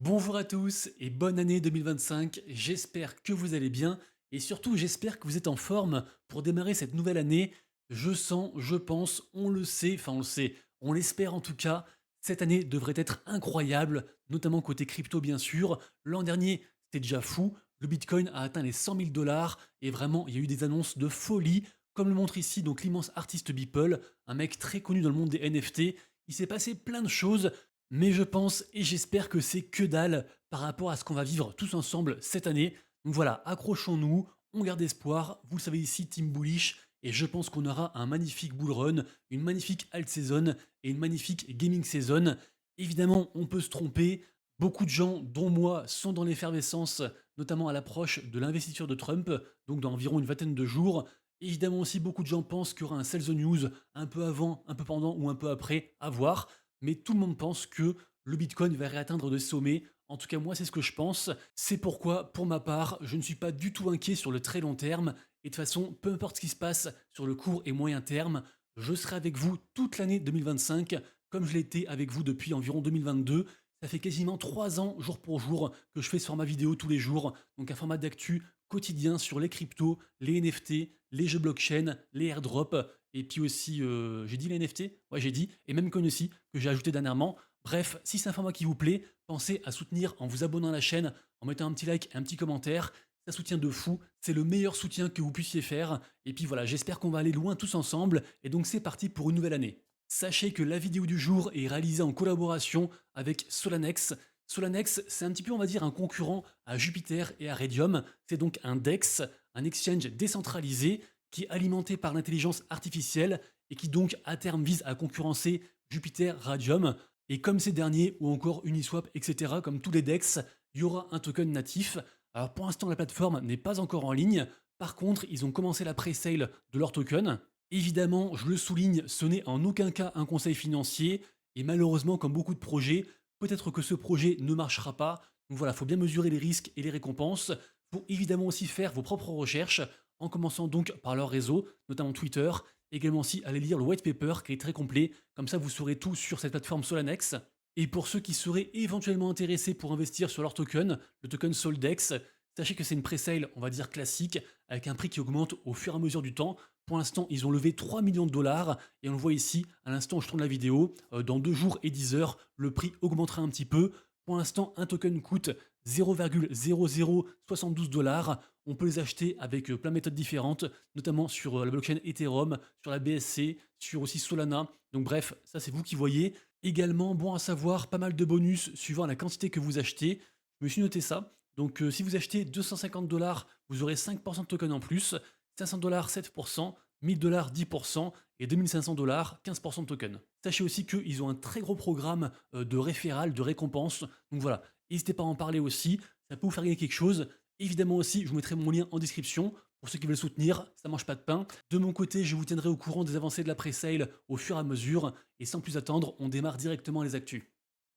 Bonjour à tous et bonne année 2025. J'espère que vous allez bien et surtout j'espère que vous êtes en forme pour démarrer cette nouvelle année. Je sens, je pense, on le sait, enfin on le sait, on l'espère en tout cas. Cette année devrait être incroyable, notamment côté crypto bien sûr. L'an dernier, c'était déjà fou. Le Bitcoin a atteint les 100 000 dollars et vraiment il y a eu des annonces de folie, comme le montre ici donc l'immense artiste Beeple, un mec très connu dans le monde des NFT. Il s'est passé plein de choses. Mais je pense et j'espère que c'est que dalle par rapport à ce qu'on va vivre tous ensemble cette année. Donc voilà, accrochons-nous, on garde espoir. Vous le savez ici, Team Bullish, et je pense qu'on aura un magnifique bull run, une magnifique alt season et une magnifique gaming season. Évidemment, on peut se tromper. Beaucoup de gens, dont moi, sont dans l'effervescence, notamment à l'approche de l'investiture de Trump, donc dans environ une vingtaine de jours. Évidemment aussi, beaucoup de gens pensent qu'il y aura un sell the news un peu avant, un peu pendant ou un peu après, à voir, mais tout le monde pense que le Bitcoin va réatteindre des sommets. En tout cas, moi, c'est ce que je pense. C'est pourquoi, pour ma part, je ne suis pas du tout inquiet sur le très long terme. Et de toute façon, peu importe ce qui se passe sur le court et moyen terme, je serai avec vous toute l'année 2025, comme je l'ai été avec vous depuis environ 2022. Ça fait quasiment 3 ans, jour pour jour, que je fais ce format vidéo tous les jours. Donc un format d'actu quotidien sur les cryptos, les NFT, les jeux blockchain, les airdrops, et puis aussi, j'ai dit les NFT. Ouais, j'ai dit, et même Coin aussi, que j'ai ajouté dernièrement. Bref, si c'est un format qui vous plaît, pensez à soutenir en vous abonnant à la chaîne, en mettant un petit like et un petit commentaire. Ça soutient de fou, c'est le meilleur soutien que vous puissiez faire. Et puis voilà, j'espère qu'on va aller loin tous ensemble. Et donc c'est parti pour une nouvelle année. Sachez que la vidéo du jour est réalisée en collaboration avec Solanex. Solanex, c'est un petit peu, on va dire, un concurrent à Jupiter et à Radium. C'est donc un DEX, un exchange décentralisé qui est alimenté par l'intelligence artificielle et qui donc à terme vise à concurrencer Jupiter, Radium. Et comme ces derniers, ou encore Uniswap, etc., comme tous les DEX, il y aura un token natif. Alors pour l'instant, la plateforme n'est pas encore en ligne. Par contre, ils ont commencé la pre-sale de leur token. Évidemment, je le souligne, ce n'est en aucun cas un conseil financier. Et malheureusement, comme beaucoup de projets, peut-être que ce projet ne marchera pas. Donc voilà, il faut bien mesurer les risques et les récompenses. Il faut évidemment aussi faire vos propres recherches, en commençant donc par leur réseau, notamment Twitter. Également aussi, allez lire le white paper qui est très complet. Comme ça, vous saurez tout sur cette plateforme Solanex. Et pour ceux qui seraient éventuellement intéressés pour investir sur leur token, le token Soldex, sachez que c'est une pre-sale, on va dire classique, avec un prix qui augmente au fur et à mesure du temps. Pour l'instant, ils ont levé 3 millions de dollars et on le voit ici, à l'instant où je tourne la vidéo, dans 2 jours et 10 heures, le prix augmentera un petit peu. Pour l'instant, un token coûte 0,0072 dollars. On peut les acheter avec plein de méthodes différentes, notamment sur la blockchain Ethereum, sur la BSC, sur aussi Solana. Donc bref, ça c'est vous qui voyez. Également, bon à savoir, pas mal de bonus suivant la quantité que vous achetez. Je me suis noté ça. Donc si vous achetez 250 dollars, vous aurez 5% de token en plus, 500 dollars 7%, 1000 dollars 10% et 2500 dollars 15% de token. Sachez aussi qu'ils ont un très gros programme de référal, de récompense. Donc voilà, n'hésitez pas à en parler aussi, ça peut vous faire gagner quelque chose. Évidemment aussi, je vous mettrai mon lien en description pour ceux qui veulent soutenir, ça mange pas de pain. De mon côté, je vous tiendrai au courant des avancées de la pre-sale au fur et à mesure, et sans plus attendre, on démarre directement les actus.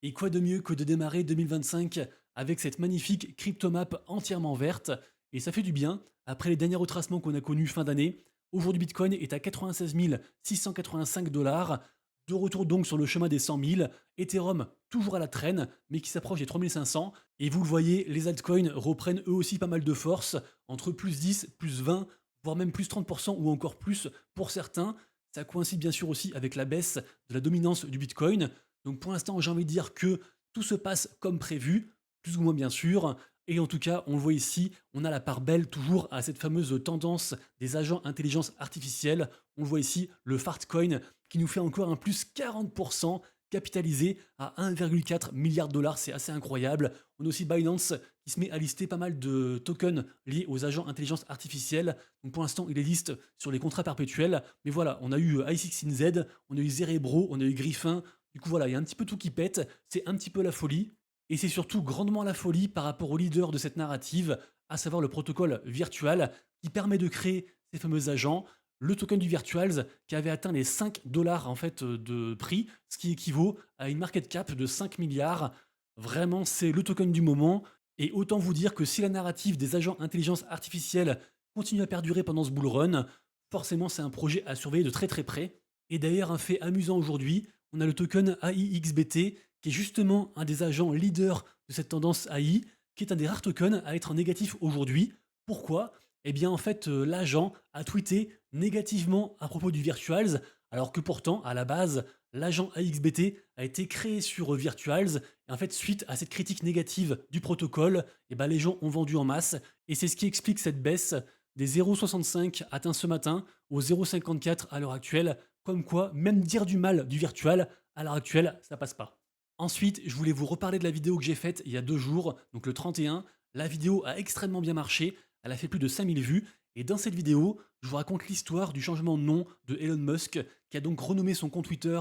Et quoi de mieux que de démarrer 2025 avec cette magnifique cryptomap entièrement verte, et ça fait du bien, après les derniers retracements qu'on a connus fin d'année. Aujourd'hui, Bitcoin est à 96 685 dollars, de retour donc sur le chemin des 100 000, Ethereum toujours à la traîne, mais qui s'approche des 3500, et vous le voyez, les altcoins reprennent eux aussi pas mal de force, entre plus 10, plus 20, voire même plus 30% ou encore plus pour certains. Ça coïncide bien sûr aussi avec la baisse de la dominance du Bitcoin. Donc pour l'instant, j'ai envie de dire que tout se passe comme prévu, plus ou moins bien sûr. Et en tout cas, on le voit ici, on a la part belle toujours à cette fameuse tendance des agents intelligence artificielle. On le voit ici, le Fartcoin qui nous fait encore un plus 40% capitalisé à 1,4 milliard de dollars, c'est assez incroyable. On a aussi Binance qui se met à lister pas mal de tokens liés aux agents intelligence artificielle. Donc pour l'instant, il est liste sur les contrats perpétuels. Mais voilà, on a eu i6NZ, on a eu Zerebro, on a eu Griffin. Du coup voilà, il y a un petit peu tout qui pète, c'est un petit peu la folie. Et c'est surtout grandement la folie par rapport au leader de cette narrative, à savoir le protocole Virtual, qui permet de créer ces fameux agents. Le token du Virtuals qui avait atteint les 5 dollars en fait de prix, ce qui équivaut à une market cap de 5 milliards. Vraiment, c'est le token du moment. Et autant vous dire que si la narrative des agents intelligence artificielle continue à perdurer pendant ce bull run, forcément c'est un projet à surveiller de très très près. Et d'ailleurs, un fait amusant aujourd'hui, on a le token AIXBT qui est justement un des agents leaders de cette tendance AI, qui est un des rares tokens à être en négatif aujourd'hui. Pourquoi? Eh bien, en fait, l'agent a tweeté négativement à propos du Virtuals, alors que pourtant, à la base, l'agent AXBT a été créé sur Virtuals. Et en fait, suite à cette critique négative du protocole, eh ben, les gens ont vendu en masse. Et c'est ce qui explique cette baisse des 0,65 atteints ce matin au 0,54 à l'heure actuelle. Comme quoi, même dire du mal du virtual, à l'heure actuelle, ça passe pas. Ensuite, je voulais vous reparler de la vidéo que j'ai faite il y a 2 jours, donc le 31. La vidéo a extrêmement bien marché, elle a fait plus de 5000 vues. Et dans cette vidéo, je vous raconte l'histoire du changement de nom de Elon Musk, qui a donc renommé son compte Twitter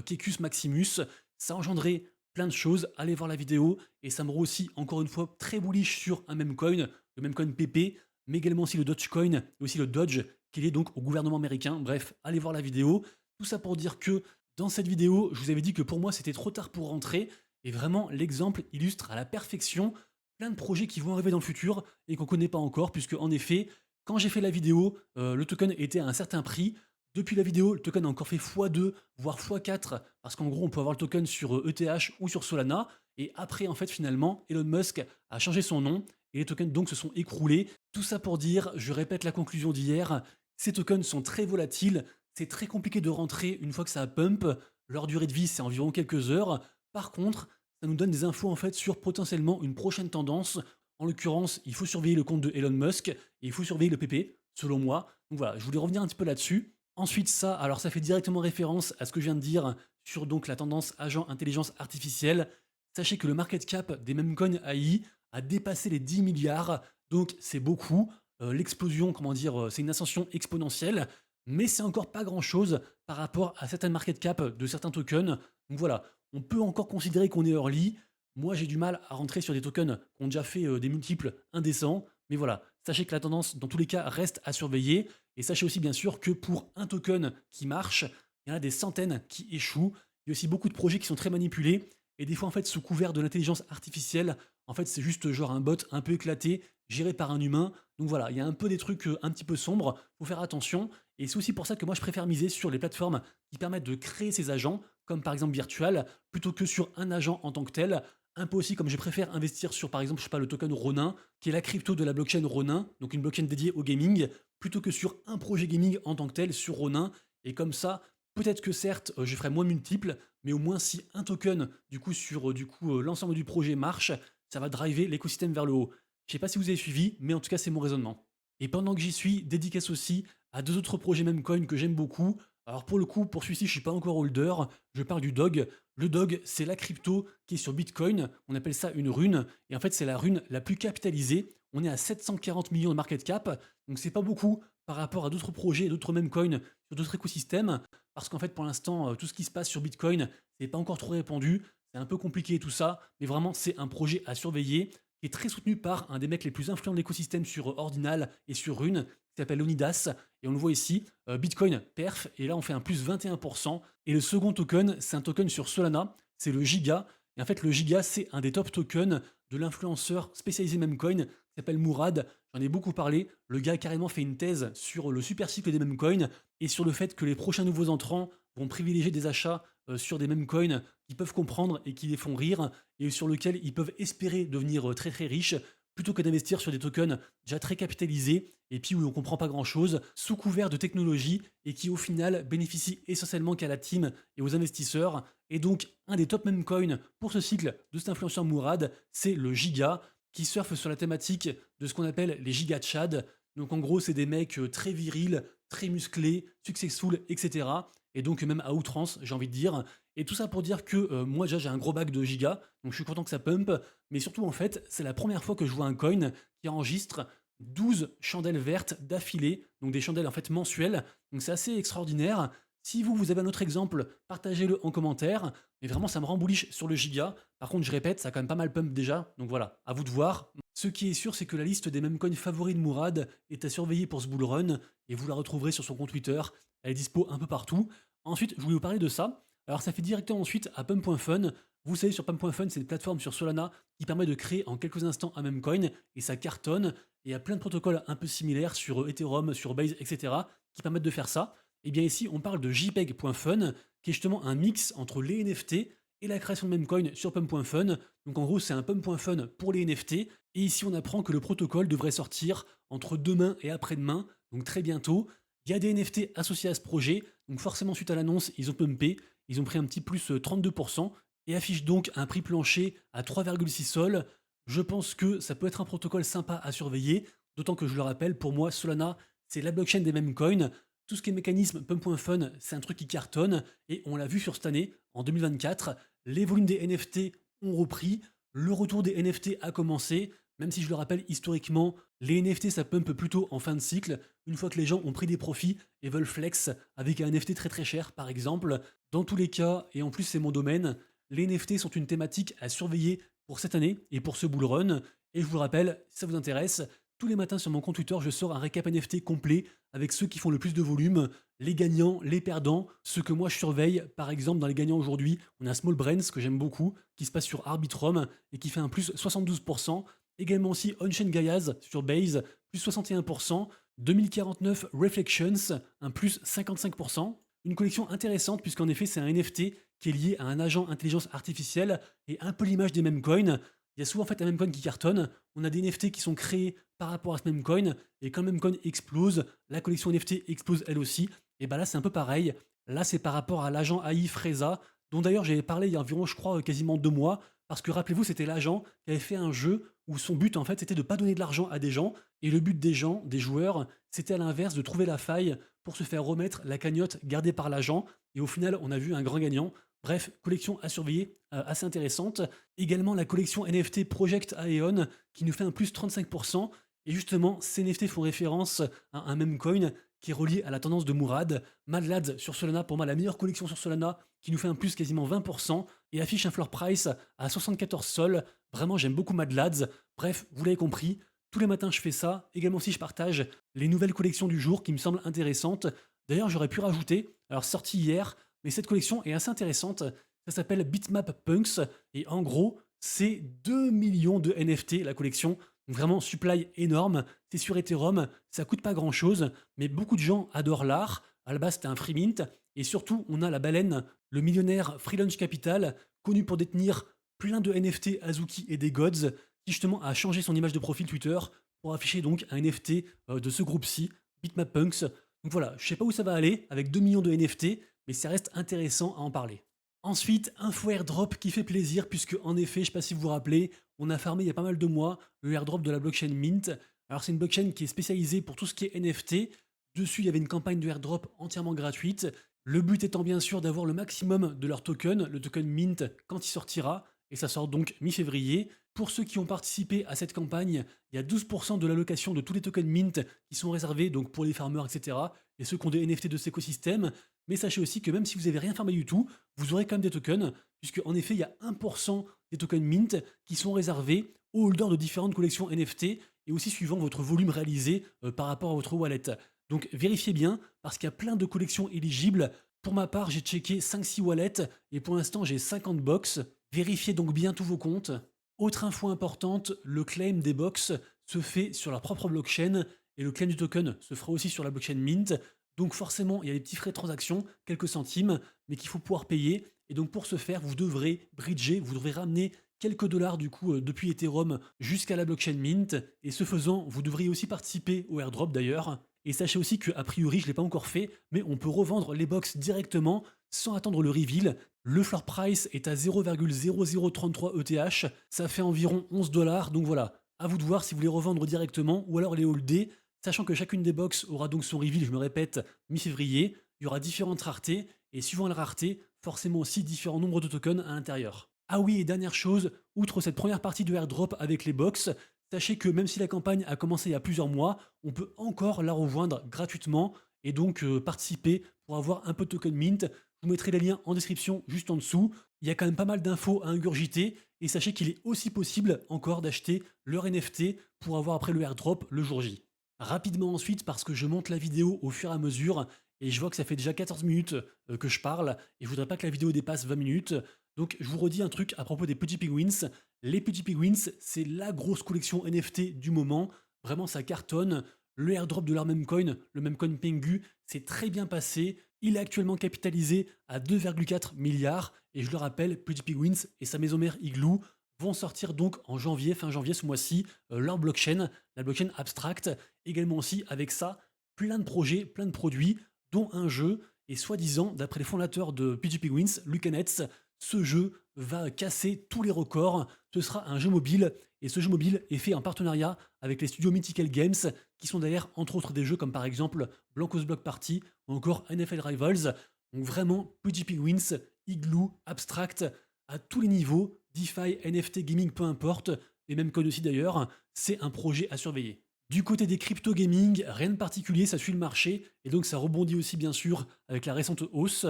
Kekus Maximus. Ça a engendré plein de choses, allez voir la vidéo, et ça me rend aussi, encore une fois, très bullish sur un meme coin, le meme coin PP, mais également aussi le Dogecoin, et aussi le Dodge, qui est donc au gouvernement américain. Bref, allez voir la vidéo. Tout ça pour dire que dans cette vidéo, je vous avais dit que pour moi, c'était trop tard pour rentrer, et vraiment, l'exemple illustre à la perfection plein de projets qui vont arriver dans le futur et qu'on ne connaît pas encore, puisque en effet, quand j'ai fait la vidéo, le token était à un certain prix. Depuis la vidéo, le token a encore fait x2, voire x4, parce qu'en gros, on peut avoir le token sur ETH ou sur Solana. Et après, en fait, finalement, Elon Musk a changé son nom et les tokens donc se sont écroulés. Tout ça pour dire, je répète la conclusion d'hier, ces tokens sont très volatiles, c'est très compliqué de rentrer une fois que ça a pump. Leur durée de vie, c'est environ quelques heures. Par contre, ça nous donne des infos en fait sur potentiellement une prochaine tendance. En l'occurrence, il faut surveiller le compte de Elon Musk et il faut surveiller le PP, selon moi. Donc voilà, je voulais revenir un petit peu là-dessus. Ensuite, ça, alors ça fait directement référence à ce que je viens de dire sur donc la tendance agent intelligence artificielle. Sachez que le market cap des memcoins AI a dépassé les 10 milliards, donc c'est beaucoup. L'explosion, comment dire, c'est une ascension exponentielle, mais c'est encore pas grand-chose par rapport à certaines market cap de certains tokens. Donc voilà, on peut encore considérer qu'on est early. Moi, j'ai du mal à rentrer sur des tokens qui ont déjà fait des multiples indécents. Mais voilà, sachez que la tendance, dans tous les cas, reste à surveiller. Et sachez aussi, bien sûr, que pour un token qui marche, il y en a des centaines qui échouent. Il y a aussi beaucoup de projets qui sont très manipulés. Et des fois, en fait, sous couvert de l'intelligence artificielle, en fait, c'est juste genre un bot un peu éclaté, géré par un humain. Donc voilà, il y a un peu des trucs un petit peu sombres. Faut faire attention. Et c'est aussi pour ça que moi, je préfère miser sur les plateformes qui permettent de créer ces agents, comme par exemple Virtual, plutôt que sur un agent en tant que tel. Un peu aussi comme je préfère investir sur, par exemple, je sais pas, le token Ronin, qui est la crypto de la blockchain Ronin, donc une blockchain dédiée au gaming, plutôt que sur un projet gaming en tant que tel, sur Ronin. Et comme ça, peut-être que certes, je ferai moins multiples, mais au moins si un token, du coup, sur l'ensemble du projet marche, ça va driver l'écosystème vers le haut. Je sais pas si vous avez suivi, mais en tout cas, c'est mon raisonnement. Et pendant que j'y suis, dédicace aussi à 2 autres projets Memcoin que j'aime beaucoup. Alors pour le coup, pour celui-ci, je suis pas encore holder, je parle du Dog. Le Dog, c'est la crypto qui est sur Bitcoin, on appelle ça une rune, et en fait c'est la rune la plus capitalisée. On est à 740 millions de market cap, donc c'est pas beaucoup par rapport à d'autres projets, d'autres Memcoin sur d'autres écosystèmes, parce qu'en fait pour l'instant, tout ce qui se passe sur Bitcoin, c'est pas encore trop répandu, c'est un peu compliqué tout ça, mais vraiment c'est un projet à surveiller qui est très soutenu par un des mecs les plus influents de l'écosystème sur Ordinal et sur Rune, qui s'appelle Leonidas. Et on le voit ici, Bitcoin perf, et là on fait un plus 21%. Et le second token, c'est un token sur Solana, c'est le Giga. Et en fait, le Giga, c'est un des top tokens de l'influenceur spécialisé Memcoin, qui s'appelle Mourad. J'en ai beaucoup parlé. Le gars a carrément fait une thèse sur le super cycle des memcoins et sur le fait que les prochains nouveaux entrants vont privilégier des achats sur des memcoins qu'ils peuvent comprendre et qui les font rire et sur lesquels ils peuvent espérer devenir très très riches plutôt que d'investir sur des tokens déjà très capitalisés et puis où on comprend pas grand chose sous couvert de technologie et qui au final bénéficient essentiellement qu'à la team et aux investisseurs. Et donc un des top memcoins pour ce cycle de cet influenceur Mourad, c'est le Giga qui surfe sur la thématique de ce qu'on appelle les giga Chad. Donc en gros, c'est des mecs très virils, très musclés, successful, etc. Et donc même à outrance, j'ai envie de dire. Et tout ça pour dire que moi déjà j'ai un gros bac de giga, donc je suis content que ça pump. Mais surtout en fait, c'est la première fois que je vois un coin qui enregistre 12 chandelles vertes d'affilée, donc des chandelles en fait mensuelles. Donc c'est assez extraordinaire. Si vous avez un autre exemple, partagez-le en commentaire. Mais vraiment, ça me rend bullish sur le giga. Par contre, je répète, ça a quand même pas mal pump déjà. Donc voilà, à vous de voir. Ce qui est sûr, c'est que la liste des memcoins favoris de Mourad est à surveiller pour ce bull run. Et vous la retrouverez sur son compte Twitter. Elle est dispo un peu partout. Ensuite, je voulais vous parler de ça. Alors, ça fait directement ensuite à Pump.fun. Vous savez, sur Pump.fun, c'est une plateforme sur Solana qui permet de créer en quelques instants un memcoin. Et ça cartonne. Et il y a plein de protocoles un peu similaires sur Ethereum, sur Base, etc. qui permettent de faire ça. Et bien ici, on parle de JPEG.fun, qui est justement un mix entre les NFT et la création de memecoin sur pump.fun. Donc en gros, c'est un pump.fun pour les NFT. Et ici, on apprend que le protocole devrait sortir entre demain et après-demain, donc très bientôt. Il y a des NFT associés à ce projet, donc forcément suite à l'annonce, ils ont pumpé, ils ont pris un petit plus 32% et affichent donc un prix plancher à 3,6 sols. Je pense que ça peut être un protocole sympa à surveiller, d'autant que je le rappelle, pour moi, Solana, c'est la blockchain des mêmes coins. Tout ce qui est mécanisme pump.fun, c'est un truc qui cartonne, et on l'a vu sur cette année, en 2024, les volumes des NFT ont repris, le retour des NFT a commencé, même si je le rappelle, historiquement, les NFT ça pump plutôt en fin de cycle, une fois que les gens ont pris des profits et veulent flex avec un NFT très très cher par exemple. Dans tous les cas, et en plus c'est mon domaine, les NFT sont une thématique à surveiller pour cette année et pour ce bull run. Et je vous le rappelle, si ça vous intéresse, tous les matins sur mon compte Twitter, je sors un récap NFT complet avec ceux qui font le plus de volume, les gagnants, les perdants, ceux que moi je surveille. Par exemple, dans les gagnants aujourd'hui, on a Small Brains que j'aime beaucoup, qui se passe sur Arbitrum et qui fait un plus 72%. Également aussi On-Chain Gaiaz sur Base, plus 61%. 2049 Reflections, un plus 55%. Une collection intéressante puisqu'en effet c'est un NFT qui est lié à un agent intelligence artificielle et un peu l'image des mêmes coins. Il y a souvent en fait un même coin qui cartonne. On a des NFT qui sont créés par rapport à ce même coin et quand le même coin explose, la collection NFT explose elle aussi. Et bah là c'est un peu pareil. Là c'est par rapport à l'agent AI Freza dont d'ailleurs j'avais parlé il y a environ je crois quasiment 2 mois parce que rappelez-vous c'était l'agent qui avait fait un jeu où son but en fait c'était de pas donner de l'argent à des gens et le but des gens, des joueurs, c'était à l'inverse de trouver la faille pour se faire remettre la cagnotte gardée par l'agent et au final on a vu un grand gagnant. Bref, collection à surveiller, assez intéressante. Également la collection NFT Project Aeon qui nous fait un plus 35%. Et justement, ces NFT font référence à un même coin qui est relié à la tendance de Mourad. Mad Lads sur Solana, pour moi la meilleure collection sur Solana, qui nous fait un plus quasiment 20% et affiche un floor price à 74 sols. Vraiment, j'aime beaucoup Mad Lads. Bref, vous l'avez compris, tous les matins je fais ça. Également aussi, je partage les nouvelles collections du jour qui me semblent intéressantes. D'ailleurs, j'aurais pu rajouter, alors sorti hier, mais cette collection est assez intéressante. Ça s'appelle Bitmap Punks et en gros, c'est 2 millions de NFT la collection. Donc vraiment, supply énorme. C'est sur Ethereum, ça coûte pas grand chose, mais beaucoup de gens adorent l'art. À la base, c'était un free mint. Et surtout, on a la baleine, le millionnaire Freelance Capital, connu pour détenir plein de NFT Azuki et des Gods, qui justement a changé son image de profil Twitter pour afficher donc un NFT de ce groupe-ci, Bitmap Punks. Donc voilà, je sais pas où ça va aller avec 2 millions de NFT, mais ça reste intéressant à en parler. Ensuite, info airdrop qui fait plaisir, puisque en effet, je sais pas si vous vous rappelez, on a farmé il y a pas mal de mois le airdrop de la blockchain Mint. Alors c'est une blockchain qui est spécialisée pour tout ce qui est NFT. Dessus, il y avait une campagne de airdrop entièrement gratuite. Le but étant bien sûr d'avoir le maximum de leur token, le token Mint, quand il sortira, et ça sort donc mi-février. Pour ceux qui ont participé à cette campagne, il y a 12% de l'allocation de tous les tokens Mint qui sont réservés donc pour les farmers, etc. et ceux qui ont des NFT de cet écosystème. Mais sachez aussi que même si vous n'avez rien farmé du tout, vous aurez quand même des tokens, puisque en effet, il y a 1% des tokens Mint qui sont réservés aux holders de différentes collections NFT et aussi suivant votre volume réalisé par rapport à votre wallet. Donc vérifiez bien, parce qu'il y a plein de collections éligibles. Pour ma part, j'ai checké 5-6 wallets et pour l'instant, j'ai 50 box. Vérifiez donc bien tous vos comptes. Autre info importante, le claim des box se fait sur leur propre blockchain et le claim du token se fera aussi sur la blockchain Mint. Donc forcément, il y a des petits frais de transaction, quelques centimes, mais qu'il faut pouvoir payer. Et donc pour ce faire, vous devrez bridger, vous devrez ramener quelques dollars du coup depuis Ethereum jusqu'à la blockchain Mint. Et ce faisant, vous devriez aussi participer au airdrop d'ailleurs. Et sachez aussi que a priori, je ne l'ai pas encore fait, mais on peut revendre les box directement sans attendre le reveal. Le floor price est à 0,0033 ETH, ça fait environ 11 dollars. Donc voilà, à vous de voir si vous les revendre directement ou alors les holder. Sachant que chacune des box aura donc son reveal, je me répète, mi-février, il y aura différentes raretés, et suivant la rareté, forcément aussi différents nombres de tokens à l'intérieur. Ah oui, et dernière chose, outre cette première partie de airdrop avec les box, sachez que même si la campagne a commencé il y a plusieurs mois, on peut encore la rejoindre gratuitement, et donc participer pour avoir un peu de token mint. Je vous mettrai les liens en description juste en dessous. Il y a quand même pas mal d'infos à ingurgiter, et sachez qu'il est aussi possible encore d'acheter leur NFT pour avoir après le airdrop le jour J. Rapidement ensuite, parce que je monte la vidéo au fur et à mesure, et je vois que ça fait déjà 14 minutes que je parle, et je voudrais pas que la vidéo dépasse 20 minutes. Donc je vous redis un truc à propos des petits Penguins. Les petits Penguins, c'est la grosse collection NFT du moment. Vraiment, ça cartonne. Le airdrop de leur meme coin, le meme coin Pengu, c'est très bien passé. Il est actuellement capitalisé à 2,4 milliards et je le rappelle, Pretty Penguins et sa maison mère Igloo vont sortir donc en janvier, fin janvier ce mois-ci, leur blockchain, la blockchain Abstract. Également aussi avec ça, plein de projets, plein de produits, dont un jeu. Et soi-disant, d'après les fondateurs de Pretty Penguins, Luke Nets, ce jeu va casser tous les records. Ce sera un jeu mobile et ce jeu mobile est fait en partenariat avec les studios Mythical Games qui sont derrière entre autres des jeux comme par exemple Blancos Block Party ou encore NFL Rivals. Donc vraiment Pretty Penguins, Igloo, Abstract à tous les niveaux, DeFi, NFT, gaming, peu importe, et même Coin aussi d'ailleurs, c'est un projet à surveiller. Du côté des crypto gaming, rien de particulier, ça suit le marché et donc ça rebondit aussi bien sûr avec la récente hausse.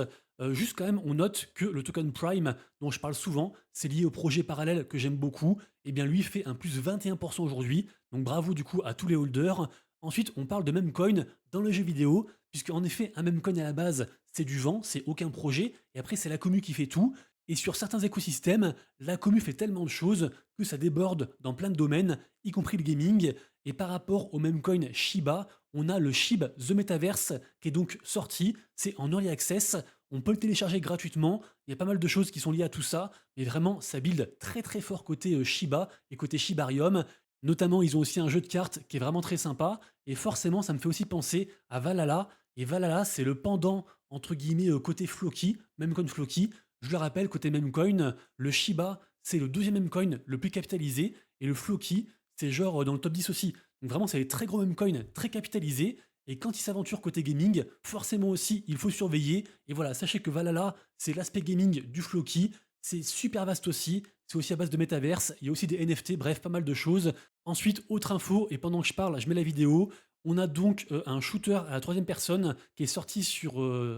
Juste quand même, on note que le token Prime, dont je parle souvent, c'est lié au projet parallèle que j'aime beaucoup, et bien lui fait un plus 21% aujourd'hui, donc bravo du coup à tous les holders. Ensuite, on parle de Memcoin dans le jeu vidéo, puisque en effet, un Memcoin à la base, c'est du vent, c'est aucun projet, et après c'est la commu qui fait tout. Et sur certains écosystèmes, la commu fait tellement de choses que ça déborde dans plein de domaines, y compris le gaming. Et par rapport au même coin Shiba, on a le SHIB The Metaverse qui est donc sorti. C'est en early access. On peut le télécharger gratuitement. Il y a pas mal de choses qui sont liées à tout ça. Mais vraiment, ça build très très fort côté Shiba et côté Shibarium. Notamment, ils ont aussi un jeu de cartes qui est vraiment très sympa. Et forcément, ça me fait aussi penser à Valhalla. Et Valhalla, c'est le pendant, entre guillemets, côté Floki, même coin Floki. Je le rappelle, côté memecoin, le Shiba, c'est le deuxième memecoin le plus capitalisé. Et le Floki, c'est genre dans le top 10 aussi. Donc vraiment, c'est des très gros memecoins, très capitalisés. Et quand ils s'aventurent côté gaming, forcément aussi, il faut surveiller. Et voilà, sachez que Valhalla, c'est l'aspect gaming du Floki. C'est super vaste aussi. C'est aussi à base de métaverse. Il y a aussi des NFT, bref, pas mal de choses. Ensuite, autre info, et pendant que je parle, je mets la vidéo. On a donc un shooter à la troisième personne qui est sorti sur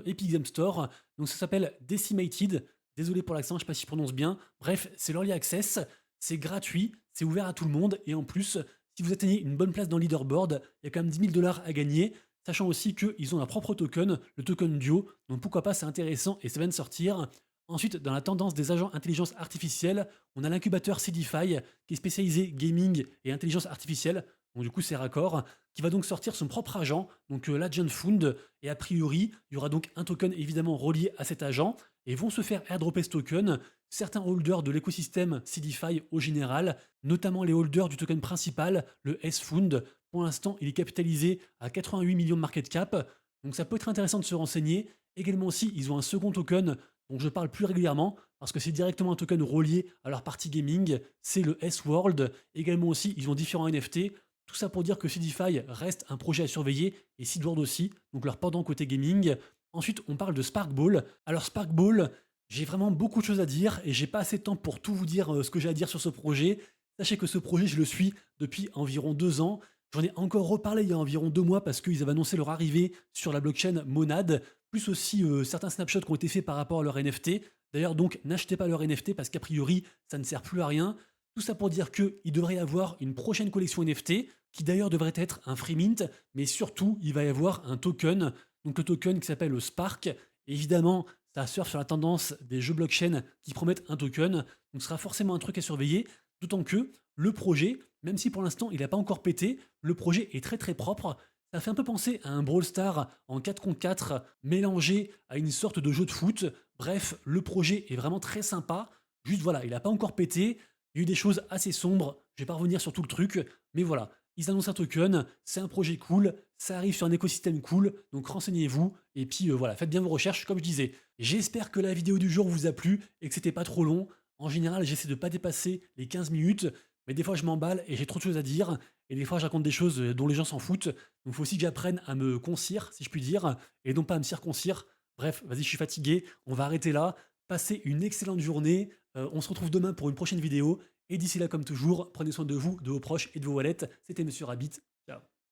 Epic Game Store. Donc ça s'appelle Decimated. Désolé pour l'accent, je ne sais pas si je prononce bien. Bref, c'est l'early access. C'est gratuit, c'est ouvert à tout le monde. Et en plus, si vous atteignez une bonne place dans le leaderboard, il y a quand même 10 000 dollars à gagner. Sachant aussi qu'ils ont leur propre token, le token Duo. Donc pourquoi pas, c'est intéressant et ça vient de sortir. Ensuite, dans la tendance des agents intelligence artificielle, on a l'incubateur Cdify qui est spécialisé gaming et intelligence artificielle. Donc du coup, c'est raccord, qui va donc sortir son propre agent, donc l'Agent Fund. Et a priori, il y aura donc un token évidemment relié à cet agent et vont se faire airdropper ce token certains holders de l'écosystème Cdify au général, notamment les holders du token principal, le S-Fund. Pour l'instant, il est capitalisé à 88 millions de market cap, donc ça peut être intéressant de se renseigner. Également aussi, ils ont un second token dont je parle plus régulièrement parce que c'est directement un token relié à leur partie gaming, c'est le S-World. Également aussi, ils ont différents NFT. Tout ça pour dire que Cdify reste un projet à surveiller et Seedward aussi, donc leur pendant côté gaming. Ensuite, on parle de Sparkball. Alors Sparkball, j'ai vraiment beaucoup de choses à dire et j'ai pas assez de temps pour tout vous dire ce que j'ai à dire sur ce projet. Sachez que ce projet, je le suis depuis environ 2 ans. J'en ai encore reparlé il y a environ 2 mois parce qu'ils avaient annoncé leur arrivée sur la blockchain Monad, plus aussi certains snapshots qui ont été faits par rapport à leur NFT. D'ailleurs, donc, n'achetez pas leur NFT parce qu'a priori, ça ne sert plus à rien. Tout ça pour dire qu'il devrait y avoir une prochaine collection NFT, qui d'ailleurs devrait être un free mint, mais surtout, il va y avoir un token, donc le token qui s'appelle le Spark. Et évidemment, ça surfe sur la tendance des jeux blockchain qui promettent un token, donc ce sera forcément un truc à surveiller, d'autant que le projet, même si pour l'instant il n'a pas encore pété, le projet est très très propre. Ça fait un peu penser à un Brawl Stars en 4 contre 4 mélangé à une sorte de jeu de foot. Bref, le projet est vraiment très sympa. Juste voilà, il n'a pas encore pété. Il y a eu des choses assez sombres. Je vais pas revenir sur tout le truc, mais voilà. Ils annoncent un token, c'est un projet cool, ça arrive sur un écosystème cool, donc renseignez-vous, et puis voilà, faites bien vos recherches, comme je disais. J'espère que la vidéo du jour vous a plu et que c'était pas trop long. En général, j'essaie de pas dépasser les 15 minutes, mais des fois je m'emballe et j'ai trop de choses à dire, et des fois je raconte des choses dont les gens s'en foutent, donc il faut aussi que j'apprenne à me concire, si je puis dire, et non pas à me circoncire. Bref, vas-y, je suis fatigué, on va arrêter là. Passez une excellente journée, on se retrouve demain pour une prochaine vidéo, et d'ici là, comme toujours, prenez soin de vous, de vos proches et de vos wallets. C'était Monsieur Rabbit.